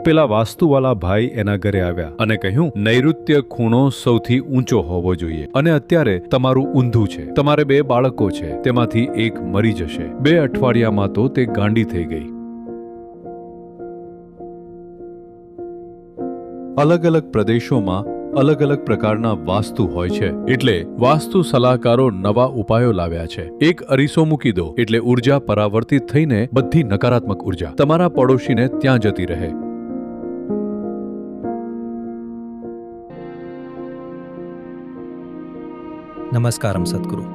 પેલા વાસ્તુવાળા ભાઈ એના ઘરે આવ્યા અને કહ્યું, નૈઋત્ય ખૂણો સૌથી ઊંચો હોવો જોઈએ અને અત્યારે તમારું ઊંધું છે. તમારે 2 બાળકો છે, તેમાંથી એક મરી જશે. 2 અઠવાડિયામાં તો તે ગાંડી થઈ ગઈ. અલગ અલગ પ્રદેશોમાં અલગ અલગ પ્રકારના વાસ્તુ હોય છે, એટલે વાસ્તુ સલાહકારો નવા ઉપાયો લાવ્યા છે. એક અરીસો મૂકી દો એટલે ઉર્જા પરાવર્તિત થઈને બધી નકારાત્મક ઉર્જા તમારા પડોશીને ત્યાં જતી રહે. નમસ્કારમ સદગુરુ.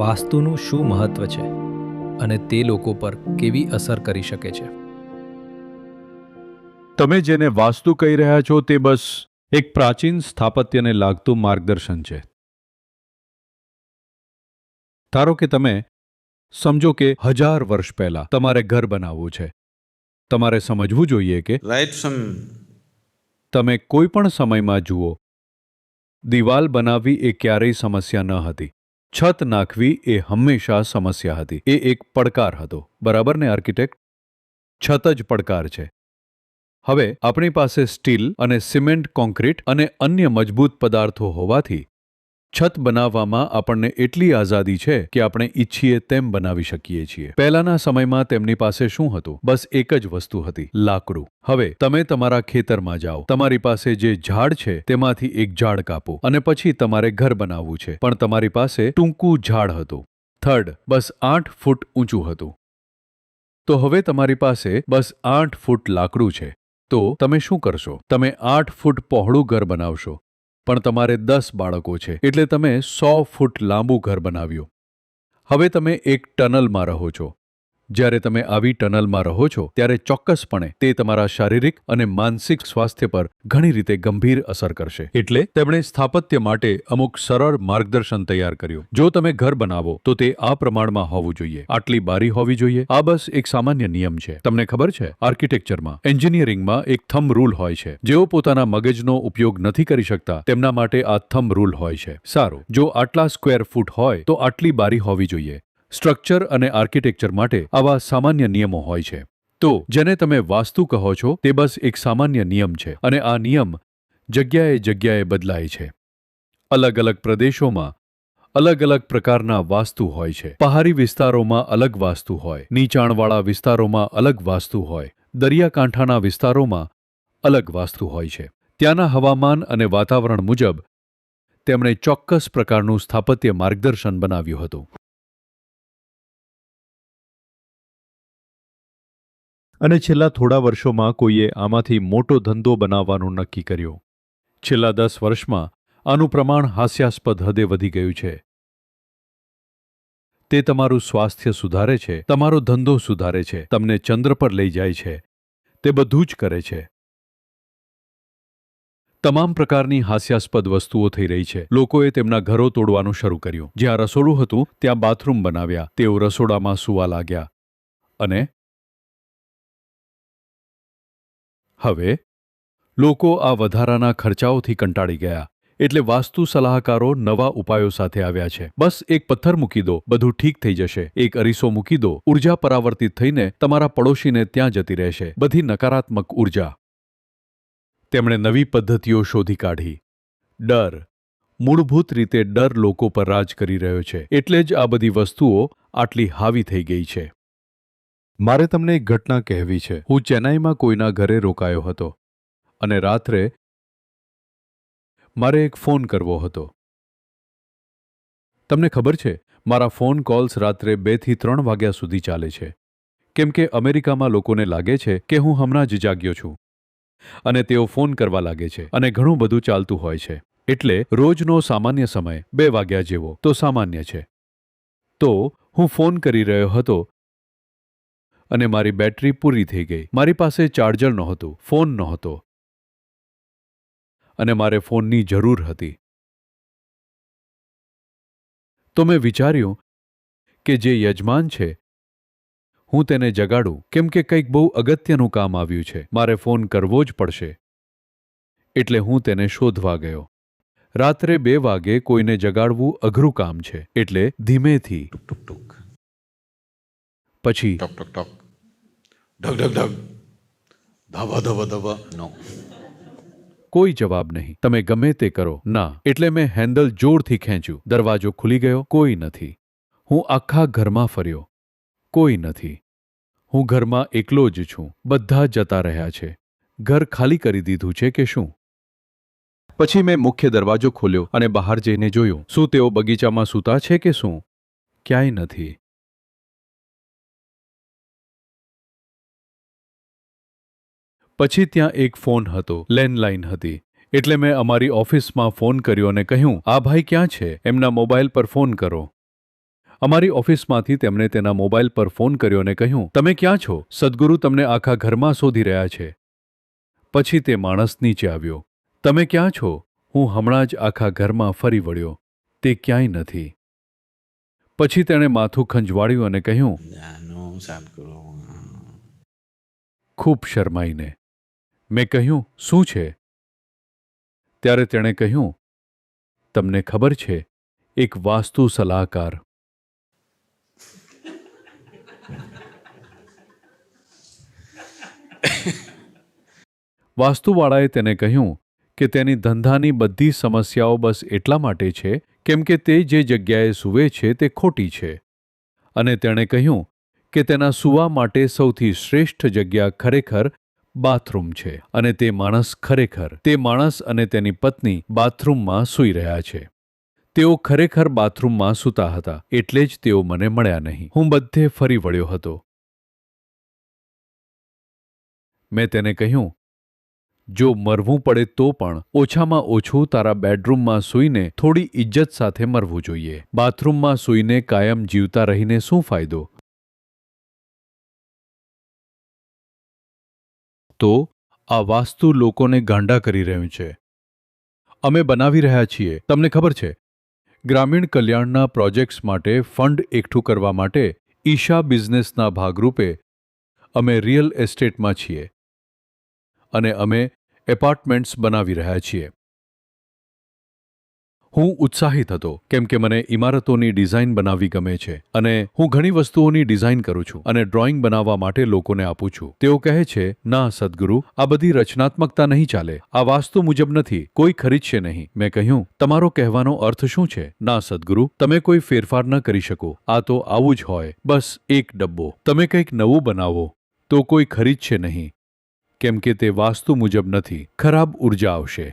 વાસ્તુનું શું મહત્વ છે અને તે લોકો પર કેવી અસર કરી શકે છે? તમે જેને વાસ્તુ કહી રહ્યા છો તે બસ એક પ્રાચીન સ્થાપત્યને લાગતું માર્ગદર્શન છે. ધારો કે તમે સમજો કે 1000 વર્ષ પહેલા તમારે ઘર બનાવવું છે. તમારે સમજવું જોઈએ કે Right from તમે કોઈ પણ સમયમાં જુઓ, દિવાલ બનાવવી એ ક્યારેય સમસ્યા ન હતી. છત નાખવી એ હંમેશા સમસ્યા હતી. એ એક પડકાર હતો, બરાબર ને આર્કિટેક્ટ? છત જ પડકાર છે. હવે આપણી પાસે સ્ટીલ અને સિમેન્ટ, કોન્ક્રીટ અને અન્ય મજબૂત પદાર્થો હોવાથી છત બનાવવામાં આપણને એટલી આઝાદી છે કે આપણે ઈચ્છીએ તેમ બનાવી શકીએ છીએ. પહેલાના સમયમાં તેમની પાસે શું હતું? બસ એક જ વસ્તુ હતી, લાકડું. હવે તમે તમારા ખેતરમાં જાઓ, તમારી પાસે જે ઝાડ છે તેમાંથી એક ઝાડ કાપો અને પછી તમારે ઘર બનાવવું છે, પણ તમારી પાસે ટૂંકું ઝાડ હતું. થડ બસ 8 ફૂટ ઊંચું હતું. તો હવે તમારી પાસે બસ 8 ફૂટ લાકડું છે. તો તમે શું કરશો? તમે 8 ફૂટ પહોળું ઘર બનાવશો, પણ તમારે 10 બાળકો છે, એટલે તમે 100 ફૂટ લાંબુ ઘર બનાવ્યું. હવે તમે એક ટનલમાં રહો છો. જ્યારે તમે આવી ટનલમાં રહો છો ત્યારે ચોક્કસપણે તે તમારા શારીરિક અને માનસિક સ્વાસ્થ્ય પર ઘણી રીતે ગંભીર અસર કરશે. એટલે તેમણે સ્થાપત્ય માટે અમુક સરળ માર્ગદર્શન તૈયાર કર્યું. જો તમે ઘર બનાવો તો તે આ પ્રમાણમાં હોવું જોઈએ. આટલી બારી હોવી જોઈએ. આ બસ એક સામાન્ય નિયમ છે. તમને ખબર છે, આર્કિટેક્ચરમાં, એન્જિનિયરિંગમાં એક થંબ રૂલ હોય છે. જેઓ પોતાના મગજનો ઉપયોગ નથી કરી શકતા તેમના માટે આ થંબ રૂલ હોય છે. સારું, જો આટલા સ્ક્વેર ફૂટ હોય તો આટલી બારી હોવી જોઈએ. સ્ટ્રક્ચર અને આર્કિટેક્ચર માટે આવા સામાન્ય નિયમો હોય છે. તો જેને તમે વાસ્તુ કહો છો તે બસ એક સામાન્ય નિયમ છે, અને આ નિયમ જગ્યાએ જગ્યાએ બદલાય છે. અલગ અલગ પ્રદેશોમાં અલગ અલગ પ્રકારના વાસ્તુ હોય છે. પહાડી વિસ્તારોમાં અલગ વાસ્તુ હોય, નીચાણવાળા વિસ્તારોમાં અલગ વાસ્તુ હોય, દરિયાકાંઠાના વિસ્તારોમાં અલગ વાસ્તુ હોય છે. ત્યાંના હવામાન અને વાતાવરણ મુજબ તેમણે ચોક્કસ પ્રકારનું સ્થાપત્ય માર્ગદર્શન બનાવ્યું હતું. અને છેલ્લા થોડા વર્ષોમાં કોઈએ આમાંથી મોટો ધંધો બનાવવાનું નક્કી કર્યું. છેલ્લા 10 વર્ષમાં આનું પ્રમાણ હાસ્યાસ્પદ હદે વધી ગયું છે. તે તમારું સ્વાસ્થ્ય સુધારે છે, તમારો ધંધો સુધારે છે, તમને ચંદ્ર પર લઈ જાય છે. તે બધું જ કરે છે. તમામ પ્રકારની હાસ્યાસ્પદ વસ્તુઓ થઈ રહી છે. લોકોએ તેમના ઘરો તોડવાનું શરૂ કર્યું. જ્યાં રસોડું હતું ત્યાં બાથરૂમ બનાવ્યા. તેઓ રસોડામાં સૂવા લાગ્યા. અને હવે લોકો આ વધારાના ખર્ચાઓથી કંટાળી ગયા. એટલે વાસ્તુ સલાહકારો નવા ઉપાયો સાથે આવ્યા છે. બસ એક પથ્થર મૂકી દો, બધું ઠીક થઈ જશે. એક અરીસો મૂકી દો, ઉર્જા પરાવર્તિત થઈને તમારા પડોશીને ત્યાં જતી રહેશે, બધી નકારાત્મક ઉર્જા. તેમણે નવી પદ્ધતિઓ શોધી કાઢી. ડર. મૂળભૂત રીતે ડર લોકો પર રાજ કરી રહ્યો છે. એટલે જ આ બધી વસ્તુઓ આટલી હાવી થઈ ગઈ છે. મારે તમને એક ઘટના કહેવી છે. હું ચેન્નાઈમાં કોઈના ઘરે રોકાયો હતો અને રાત્રે મારે એક ફોન કરવો હતો. તમને ખબર છે, મારા ફોન કોલ્સ રાત્રે 2 થી 3 વાગ્યા સુધી ચાલે છે. કેમ કે અમેરિકામાં લોકોને લાગે છે કે હું હમણાં જ જાગ્યો છું અને તેઓ ફોન કરવા લાગે છે અને ઘણું બધું ચાલતું હોય છે. એટલે રોજનો સામાન્ય સમય 2 વાગ્યા જેવો તો સામાન્ય છે. તો હું ફોન કરી રહ્યો હતો અને મારી બેટરી પૂરી થઈ ગઈ. મારી પાસે ચાર્જર નહોતું, ફોન નહોતો અને મારે ફોનની જરૂર હતી. તો મેં વિચાર્યું કે જે યજમાન છે હું તેને જગાડું, કેમ કે કંઈક બહુ અગત્યનું કામ આવ્યું છે. મારે ફોન કરવો જ પડશે. એટલે હું તેને શોધવા ગયો. રાત્રે 2 વાગે કોઈને જગાડવું અઘરું કામ છે. એટલે ધીમેથી, tuk tuk, પછી tok tok tok, dhag dhag dhag, ધબ ધબ ધબ નો. કોઈ જવાબ નહીં. તમે ગમે તે કરો. ના. એટલે મેં હેન્ડલ જોરથી ખેંચ્યું. દરવાજો ખુલી ગયો. કોઈ નથી. હું આખા ઘરમાં ફર્યો. કોઈ નથી. હું ઘરમાં એકલો જ છું. બધા જતા રહ્યા છે. ઘર ખાલી કરી દીધું છે કે શું? પછી મેં મુખ્ય દરવાજો ખોલ્યો અને બહાર જઈને જોયું. શું તેઓ બગીચામાં સૂતા છે કે શું? ક્યાંય નથી. પછી ત્યાં એક ફોન હતો. લેન્ડલાઇન હતી. એટલે મેં અમારી ઓફિસમાં ફોન કર્યો અને કહ્યું, આ ભાઈ ક્યાં છે? એમના મોબાઈલ પર ફોન કરો. અમારી ઓફિસમાંથી તેમણે તેના મોબાઈલ પર ફોન કર્યો અને કહ્યું, તમે ક્યાં છો? સદગુરુ તમને આખા ઘરમાં શોધી રહ્યા છે. પછી તે માણસ નીચે આવ્યો. તમે ક્યાં છો? હું હમણાં જ આખા ઘરમાં ફરી વળ્યો. તે ક્યાંય નથી. પછી તેણે માથું ખંજવાળ્યું અને કહ્યું, જાનું સદગુરુ. ખૂબ શરમાઈને. મેં કહ્યું, શું છે? ત્યારે તેણે કહ્યું, તમને ખબર છે, એક વાસ્તુ સલાહકાર. વાસ્તુવાળાએ તેને કહ્યું કે તેની ધંધાની બધી સમસ્યાઓ બસ એટલા માટે છે કેમ કે તે જે જગ્યાએ સૂવે છે તે ખોટી છે. અને તેણે કહ્યું કે તેના સૂવા માટે સૌથી શ્રેષ્ઠ જગ્યા ખરેખર બાથરૂમ છે. અને તે માણસ અને તેની પત્ની બાથરૂમમાં સૂઈ રહ્યા છે. તેઓ ખરેખર બાથરૂમમાં સૂતા હતા. એટલે જ તેઓ મને મળ્યા નહીં. હું બધે ફરી વળ્યો હતો. મેં તેને કહ્યું, જો મરવું પડે તો પણ ઓછામાં ઓછું તારા બેડરૂમમાં સૂઈને થોડી ઇજ્જત સાથે મરવું જોઈએ. બાથરૂમમાં સૂઈને કાયમ જીવતા રહીને શું ફાયદો? તો આ વાસ્તુ લોકોને ગાંડા કરી રહ્યું છે. અમે બનાવી રહ્યા છીએ. તમને ખબર છે, ગ્રામીણ કલ્યાણના પ્રોજેક્ટ્સ માટે ફંડ એકઠું કરવા માટે ઈશા બિઝનેસના ભાગરૂપે અમે રિયલ એસ્ટેટમાં છીએ અને અમે એપાર્ટમેન્ટ્સ બનાવી રહ્યા છીએ. હું ઉત્સાહિત હતો કેમ કે મને ઇમારતોની ડિઝાઇન બનાવવી ગમે છે અને હું ઘણી વસ્તુઓની ડિઝાઇન કરું છું અને ડ્રોઈંગ બનાવવા માટે લોકોને આપું છું. તેઓ કહે છે, ના સદગુરુ, આ બધી રચનાત્મકતા નહીં ચાલે. આ વાસ્તુ મુજબ નથી. કોઈ ખરીદશે નહીં. મેં કહ્યું, તમારો કહેવાનો અર્થ શું છે? ના સદગુરુ, તમે કોઈ ફેરફાર ન કરી શકો. આ તો આવું જ હોય. બસ એક ડબ્બો. તમે કંઈક નવું બનાવો તો કોઈ ખરીદશે નહીં કેમ કે તે વાસ્તુ મુજબ નથી. ખરાબ ઉર્જા આવશે.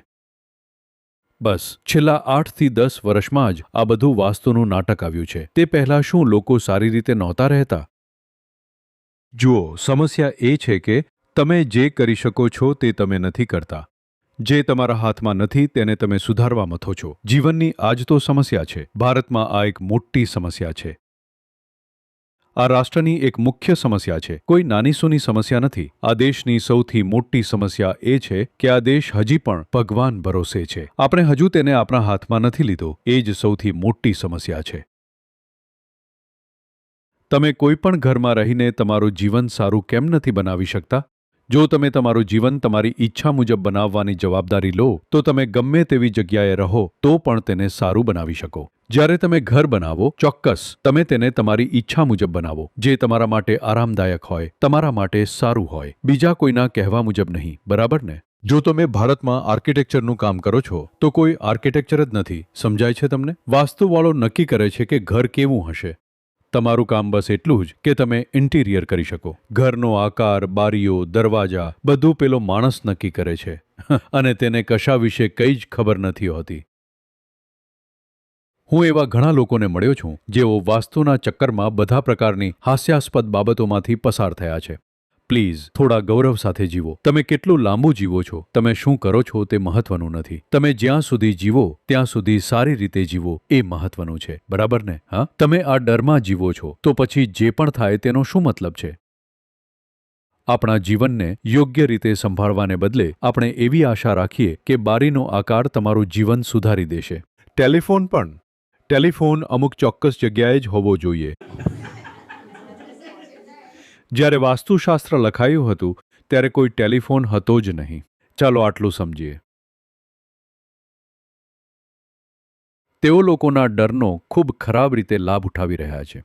બસ છેલ્લા 8 થી 10 વર્ષમાં જ આ બધું વાસ્તુનું નાટક આવ્યું છે. તે પહેલાં શું લોકો સારી રીતે નહોતા રહેતા? જુઓ, સમસ્યા એ છે કે તમે જે કરી શકો છો તે તમે નથી કરતા. જે તમારા હાથમાં નથી તેને તમે સુધારવા મથો છો. જીવનની આ જ તો સમસ્યા છે. ભારતમાં આ એક મોટી સમસ્યા છે. આ રાષ્ટ્રની એક મુખ્ય સમસ્યા છે. કોઈ નાની સૂની સમસ્યા નથી. આ દેશની સૌથી મોટી સમસ્યા એ છે કે આ દેશ હજી પણ ભગવાન ભરોસે છે. આપણે હજુ તેને આપણા હાથમાં નથી લીધો. એ જ સૌથી મોટી સમસ્યા છે. તમે કોઈ પણ ઘરમાં રહીને તમારું જીવન સારું કેમ નથી બનાવી શકતા? જો તમે તમારું જીવન તમારી ઈચ્છા મુજબ બનાવવાની જવાબદારી લો તો તમે ગમે તેવી જગ્યાએ રહો તો પણ તેને સારું બનાવી શકો. જ્યારે તમે ઘર બનાવો, ચોક્કસ તમે તેને તમારી ઈચ્છા મુજબ બનાવો, જે તમારા માટે આરામદાયક હોય, તમારા માટે સારું હોય, બીજા કોઈના કહેવા મુજબ નહીં. બરાબર ને? જો તમે ભારતમાં આર્કિટેક્ચરનું કામ કરો છો તો કોઈ આર્કિટેક્ચર જ નથી. સમજાય છે તમને? વાસ્તુવાળો નક્કી કરે છે કે ઘર કેવું હશે. તમારું કામ બસ એટલું જ કે તમે ઇન્ટિરિયર કરી શકો. ઘરનો આકાર, બારીઓ, દરવાજા બધું પેલો માણસ નક્કી કરે છે અને તેને કશા વિશે કંઈ જ ખબર નથી હોતી. હું એવા ઘણા લોકોને મળ્યો છું જેઓ વાસ્તુના ચક્કરમાં બધા પ્રકારની હાસ્યાસ્પદ બાબતોમાંથી પસાર થયા છે. પ્લીઝ થોડા ગૌરવ સાથે જીવો. તમે કેટલું લાંબુ જીવો છો, તમે શું કરો છો તે મહત્વનું નથી. તમે જ્યાં સુધી જીવો ત્યાં સુધી સારી રીતે જીવો એ મહત્વનું છે. બરાબર ને? હા, તમે આ ડરમાં જીવો છો તો પછી જે પણ થાય તેનો શું મતલબ છે? આપણા જીવનને યોગ્ય રીતે સંભાળવાને બદલે આપણે એવી આશા રાખીએ કે બારીનો આકાર તમારું જીવન સુધારી દેશે. ટેલિફોન અમુક ચોક્કસ જગ્યાએ જ હોવો જોઈએ. જ્યારે વાસ્તુશાસ્ત્ર લખાયું હતું ત્યારે કોઈ ટેલિફોન હતો જ નહીં. ચાલો આટલું સમજીએ. તેઓ લોકોના ડરનો ખૂબ ખરાબ રીતે લાભ ઉઠાવી રહ્યા છે.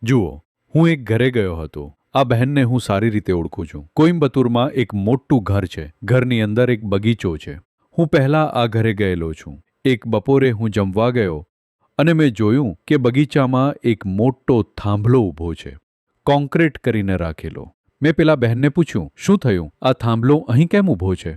જુઓ, હું એક ઘરે ગયો હતો. આ બહેનને હું સારી રીતે ઓળખું છું. કોઇમ્બતુરમાં એક મોટું ઘર છે. ઘરની અંદર એક બગીચો છે. હું પહેલા આ ઘરે ગયેલો છું. એક બપોરે હું જમવા ગયો અને મેં જોયું કે બગીચામાં એક મોટો થાંભલો ઊભો છે, કોન્ક્રીટ કરીને રાખેલો. મેં પેલા બહેનને પૂછ્યું, શું થયું? આ થાંભલો અહીં કેમ ઊભો છે?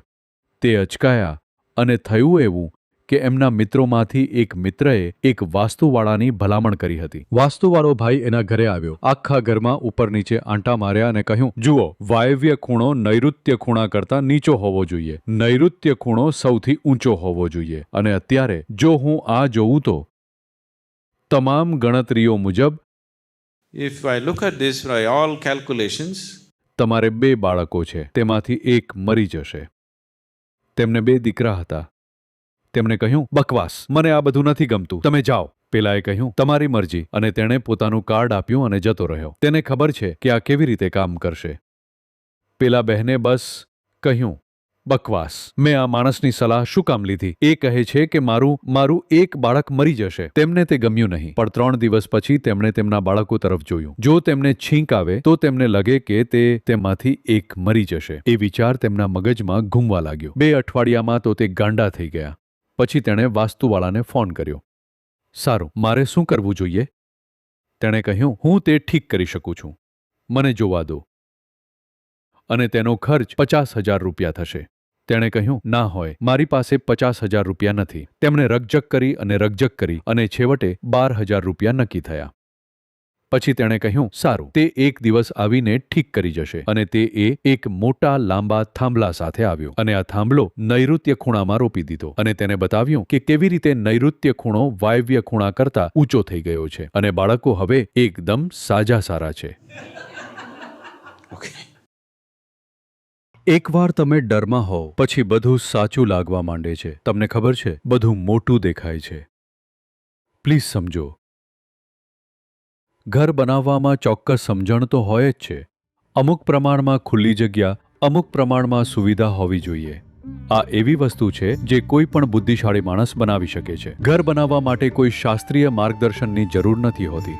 તે અચકાયા અને થયું એવું કે એમના મિત્રોમાંથી એક મિત્રએ એક વાસ્તુવાળાની ભલામણ કરી હતી. વાસ્તુવાળો ભાઈ એના ઘરે આવ્યો. આખા ઘરમાં ઉપર નીચે આંટા માર્યા અને કહ્યું, જુઓ, વાયવ્ય ખૂણો નૈઋત્ય ખૂણા કરતાં નીચો હોવો જોઈએ. નૈઋત્ય ખૂણો સૌથી ઊંચો હોવો જોઈએ. અને અત્યારે જો હું આ જોઉં તો તમામ ગણતરીઓ મુજબ If I look at this by all calculations, તમારે 2 બાળકો છે, તેમાંથી એક મરી જશે. તેમને 2 દીકરા હતા. તેમણે કહ્યું, બકવાસ, મને આ બધું નથી ગમતું, તમે જાઓ. પેલાએ કહ્યું, તમારી મરજી, અને તેણે પોતાનું કાર્ડ આપ્યું અને જતો રહ્યો. તેને ખબર છે કે આ કેવી રીતે કામ કરશે. પેલા બહેને બસ કહ્યું, બકવાસ, મેં આ માણસની સલાહ શું કામ લીધી? એ કહે છે કે મારું એક બાળક મરી જશે. તેમને તે ગમ્યું નહીં. પણ 3 દિવસ પછી તેમણે તેમના બાળકો તરફ જોયું. જો તેમને છીંક આવે તો તેમને લાગે કે તેમાંથી એક મરી જશે. એ વિચાર તેમના મગજમાં ઘૂમવા લાગ્યો. 2 અઠવાડિયામાં તો તે ગાંડા થઈ ગયા. પછી તેણે વાસ્તુવાળાને ફોન કર્યો. સારું, મારે શું કરવું જોઈએ? તેણે કહ્યું, હું તે ઠીક કરી શકું છું, મને જોવા દો. અને તેનો ખર્ચ 50,000 રૂપિયા થશે. તેણે કહ્યું, ના હોય, મારી પાસે 50,000 રૂપિયા નથી. તેમણે રકઝક કરી અને છેવટે 12,000 રૂપિયા નક્કી થયા. પછી તેણે કહ્યું, સારું, તે એક દિવસ આવીને ઠીક કરી જશે. અને તે એક મોટા લાંબા થાંભલા સાથે આવ્યો અને આ થાંભલો નૈઋત્ય ખૂણામાં રોપી દીધો અને તેને બતાવ્યું કે કેવી રીતે નૈઋત્ય ખૂણો વાયવ્ય ખૂણા કરતા ઊંચો થઈ ગયો છે અને બાળકો હવે એકદમ સારા છે. okay. એકવાર તમે ડરમાં હોવ પછી બધું સાચું લાગવા માંડે છે. તમને ખબર છે, બધું મોટું દેખાય છે. પ્લીઝ સમજો, ઘર બનાવવામાં ચોક્કસ સમજણ તો હોય જ છે. અમુક પ્રમાણમાં ખુલ્લી જગ્યા, અમુક પ્રમાણમાં સુવિધા હોવી જોઈએ. આ એવી વસ્તુ છે જે કોઈ પણ બુદ્ધિશાળી માણસ બનાવી શકે છે. ઘર બનાવવા માટે કોઈ શાસ્ત્રીય માર્ગદર્શનની જરૂર નથી હોતી.